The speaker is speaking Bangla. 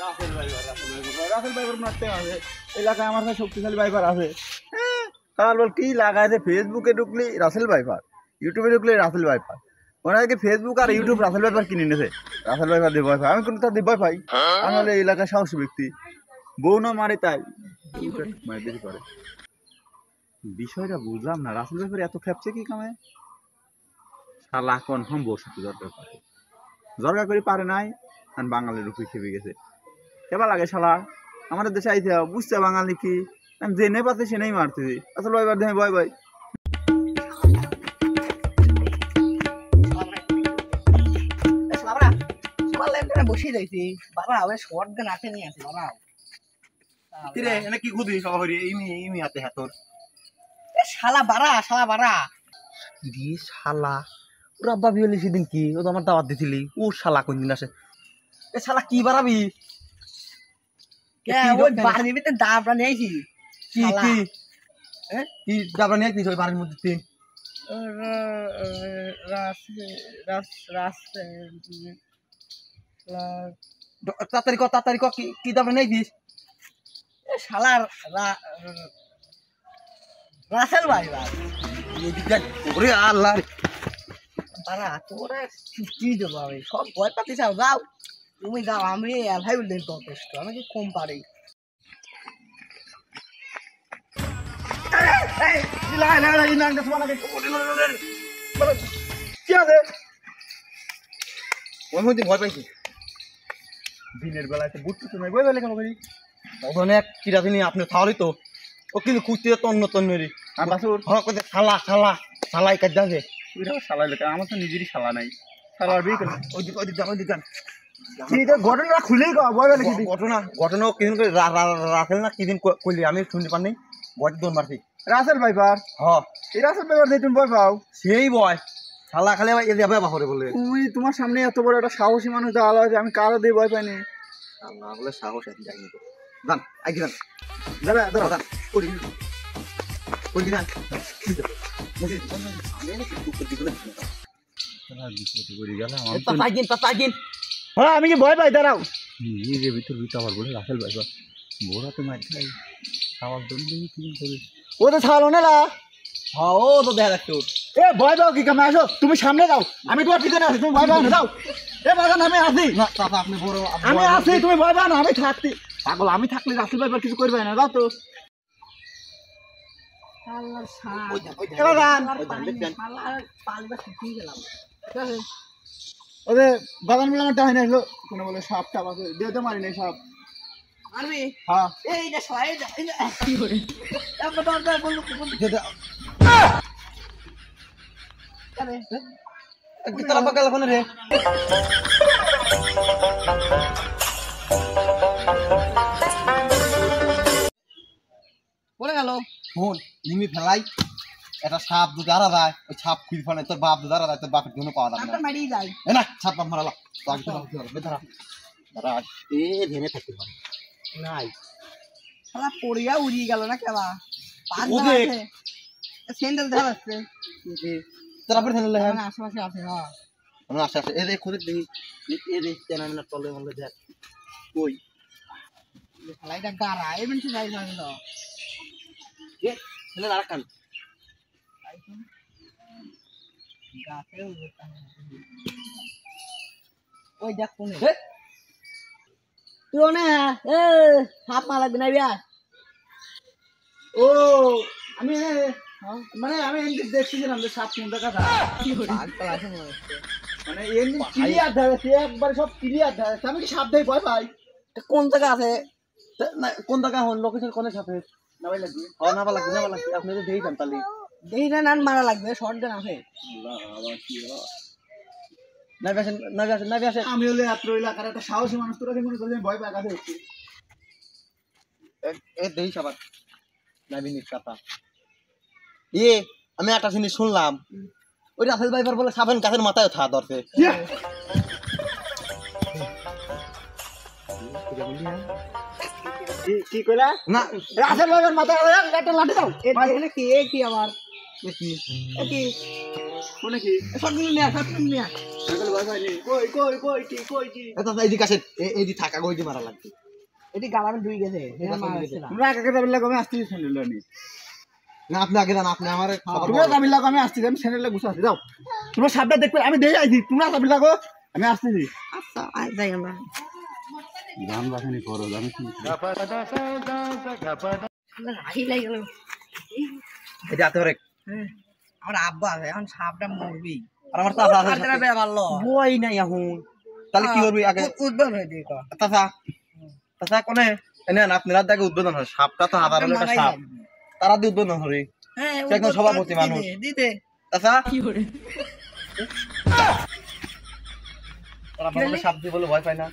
রাসেল ভাইপার মারতে হবে এলাকায় আমার কাছে শক্তিশালী ভাইপার আছে। কাল বল কি লাগাইছে ফেসবুকে ঢুকলি রাসেল ভাইপার, ইউটিউবে ঢুকলি রাসেল ভাইপার, মনে হয় কি ফেসবুক আর ইউটিউব রাসেল ভাইপার কিনে নিয়েছে। রাসেল ভাইপার দিয়ে ভয় পাই আমি, কিন্তু তার দিয়ে ভয় পাই। আমি হলে এলাকায় সাহসী ব্যক্তি, বউ না মারে তাই বেশি করে। বিষয়টা বুঝলাম না, রাসেল ভাইপার এত খেপছে কি কামে? শালা কনফার্ম বউর সাথে জর্গা করে পারে নাই, আর বাঙালির উপরে খেপে গেছে। কেবা লাগে শালা আমাদের দেশে আইতে বুঝছে বাঙালি কি, আমি জেনে পাচ্ছি সে নেই মারতেছি। আসলে ভাইবার দেখে ভয় ভাই বসে যাইছি বাবা, ওই শর্ট গান হাতে নিয়ে আছে বাবা। কিরে এনে কি খুদি সবাই এই হাতে হাতর শালা বাড়া দি শালা ওর আব্বা বিয়ে হলি সেদিন কি ও তো আমার দাওয়াত দিছিলি, ও শালা কোন দিন আসে? এ শালা কি বাড়াবি? ওই বাড়ির ভিতরে দাবড়া নিয়েছি। কি কি কি দাবড়া নিয়ে দিস ওই বাড়ির মধ্যে তুই? তাড়াতাড়ি ক কি দাবড়া নিয়ে দিস? শালার রাসেল ভাই ওরে আল্লাহ বাড়া, তোরা কি দেবো আমি সব ভয় পাতি চাও, যাও তুমি যাও, আমি ভাই বললেন যথেষ্ট, আমি কি কম পারি। কি আছে ওই মধ্যে ভয় পাইছি। দিনের বেলায় তো বুট কিছু নাই, বই বেলা কেন করি ওখানে এক কিরাদিনী আপনি তাহলেই তো ও কিন্তু খুঁজতে তন্ন তন্নরি আর বাসুর শালা শালা শালাই কাজ যাবে। তুই শালা লেখা, আমার তো নিজেরই শালা নাই। শালার বিয়ে কেন ওই দিক ঘটনা খুলেই বই বেলা কি ঘটনা কিদিন করে রাখেল না কিদিন করলি আমি শুনতে পারিনি। বয়টি দৌড় মারছি রাসেল ভাইপার। এই রাসেল ভাইপার দিয়ে তুমি ভয় পাও? সেই বয় শালা খালি এ যাবে বাহরে বলে। তুমি তোমার সামনে এত বড় একটা সাহসী মানুষ দাঁড়ালো আছে, আমি কারো দিয়ে ভয় পাইনি। না বলে সাহস আছে যাইনি তো দান আইছি দান দাদা দাদা দান করি করি দান হ্যাঁ আমি কি ভয় পাই? দাঁড়াও ভিতর আবার বলে রাসেল ভাইপার বোরা তো মার খাই খাওয়ার জন্য ও তো ছাড়ো না। হ্যাঁ ও তো দেখা যাচ্ছে এ ভয় পাও কি কামে? আসো তুমি সামনে যাও, আমি তোমার পিছনে আছি, তুমি ভয় পাও না। যাও এ বাগান আমি আছি না চাচা আপনি বড় আমি আছি, তুমি ভয় পাও না, আমি থাকতে পাগল, আমি থাকলে রাসেল ভাইপার কিছু করবে না। যাও তো ওদের বাগান বলে আমার ডাইনে আসলো, কোনো বলে সাপ টাপ আছে, দিয়েতে মারি নাই সাপ। মারবি? হ্যাঁ এইটা সবাই কি করে তারা পাকাল ফোনে রে বলে গেল ফোন ইমি ফেলাই একটা সাপ দুধ আরা যায়, ওই সাপ খুঁজ ফেলে তোর বাপ দুধ আরা যায়, তোর বাপের জন্য পাওয়া যাবে না। মারি যাই না সাপ বাপ মারালা তো আগে ধরা ধরা এ ভেঙে থাকতে পারে নাই শালা পড়িয়া উড়িয়ে গেল না কেবা পাঁচ ওদের স্যান্ডেল দেখা যাচ্ছে তোর আপনি ফেলে হ্যাঁ আশেপাশে আছে। হ্যাঁ আমরা আস্তে আস্তে এ দেখ খুঁজে দেখি এ দেখ কেন না তলে মলে দেখ কই শালা এটা গাড়া এমন কি যাই না তো এ ছেলে আর কান গাছে ওই দেখ কোনে তুই না এ সাপ মা লাগবে না বিয়া। ও আমি মানে আমি এমনি দেখছিলাম যে সাপ কোনটা কথা, মানে এমনি ক্লিয়ার দেখাচ্ছে, একবার সব ক্লিয়ার দেখাচ্ছে, আমি কি সাপ দেই ভয় পাই? কোন জায়গা আছে? কোন জায়গা হন লোকেশন কোনে সাথে না ভাই লাগবে না বা লাগবে আপনি তো দেই যান তালি দেইটা নান মারা লাগবে, শর্ট গান আছে। না বেশে আমি হলে এত এলাকার একটা সাহসী মানুষ, তোরা কি মনে করছিস ভয় পাই? কাছে হচ্ছে এ দেই সবার নাবিনির কথা এ আমি একটা জিনিস শুনলাম, ওই রাসেল ভাইপার বলে সাবেন গাছের মাথায় থা ধরছে। কি কইলা? না রাসেল ভাইপার মাথায় একটা লাঠি দাও। এখানে কি আবার কি কি কোনে কি সব নিয়ে সব নিয়ে রাসেল ভাইপার নেই কই কই কই কি কই কি চাচা এইদিকে আসেন এইদিকে থাকা গইদি মারা লাগবে এটি গালামে দুই গেছে এটা মারছে না তোমরা আগে যাবেন লাগো আমি আসছি স্যান্ডেল নিয়ে না আপনি আগে যান আপনি আমারে খবর তোমরা যাবেন লাগো আমি আসছি আমি স্যান্ডেলে বসে আছি যাও তোমরা সাবধান দেখবে আমি দেখে আইছি তোমরা যাবেন লাগো আমি আসতেছি আচ্ছা আয় যাই আমরা গান বাজানি করো আমি রাহি লাগে গেল এই যাতে রে আমার আব্বা আছে এখন সাপটা মরবি আর আমার চাচা আছে আরে বে ভালো বই নাই এখন তাহলে কি করবি আগে উদ্বোধন হয়ে দিই তো চাচা চাচা কোনে এনে না আপনারা দেখে উদ্বোধন হয় সাপটা তো হাজার একটা সাপ তারা দিয়ে উদ্বোধন হবে হ্যাঁ সে একদম সভাপতি মানুষ দিতে চাচা কি করে তারা বলে সাপ দিয়ে বলে ভয় পায় না